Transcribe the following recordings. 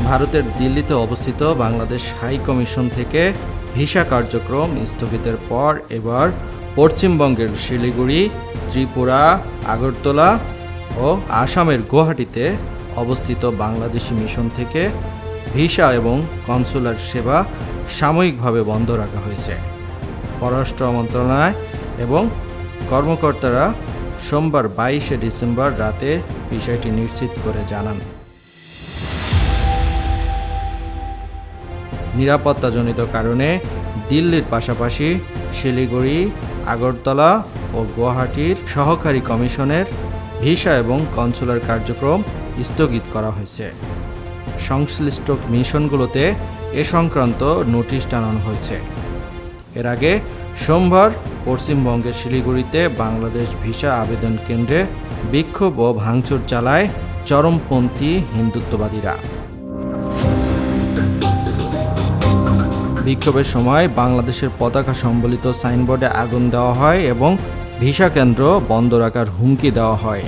ভারতের দিল্লিতে অবস্থিত বাংলাদেশ হাই কমিশন থেকে ভিসা কার্যক্রম স্থগিতের পর এবার পশ্চিমবঙ্গের শিলিগুড়ি, ত্রিপুরা, আগরতলা ও আসামের গুয়াহাটিতে অবস্থিত বাংলাদেশি মিশন থেকে ভিসা এবং কনসুলার সেবা সাময়িকভাবে বন্ধ রাখা হয়েছে। পররাষ্ট্র মন্ত্রণালয় এবং কর্মকর্তারা সোমবার 22শে ডিসেম্বর রাতে বিষয়টি নিশ্চিত করে জানান। নিরাপত্তাজনিত কারণে দিল্লির পাশাপাশি শিলিগুড়ি, আগরতলা ও গুয়াহাটির সহকারী কমিশনের ভিসা এবং কনসুলার কার্যক্রম স্থগিত করা হয়েছে। সংশ্লিষ্ট মিশনগুলোতে এ সংক্রান্ত নোটিশ টানানো হয়েছে। এর আগে সোমবার পশ্চিমবঙ্গের শিলিগুড়িতে বাংলাদেশ ভিসা আবেদন কেন্দ্রে বিক্ষোভ ও ভাঙচুর চালায় চরমপন্থী হিন্দুত্ববাদীরা। বিক্ষোভের সময় বাংলাদেশের পতাকা সম্বলিত সাইনবোর্ডে আগুন দেওয়া হয় এবং ভিসা কেন্দ্র বন্ধ রাখার হুমকি দেওয়া হয়।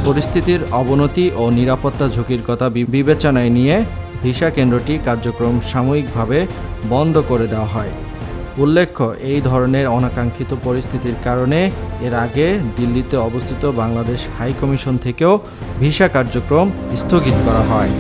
পরিস্থিতির অবনতি ও নিরাপত্তা ঝুঁকির কথা বিবেচনায় নিয়ে ভিসা কেন্দ্রটি কার্যক্রম সাময়িকভাবে বন্ধ করে দেওয়া হয়। উল্লেখ্য, এই ধরনের অনাকাঙ্ক্ষিত পরিস্থিতির কারণে এর আগে দিল্লিতে অবস্থিত বাংলাদেশ হাই কমিশন থেকেও ভিসা কার্যক্রম স্থগিত করা হয়।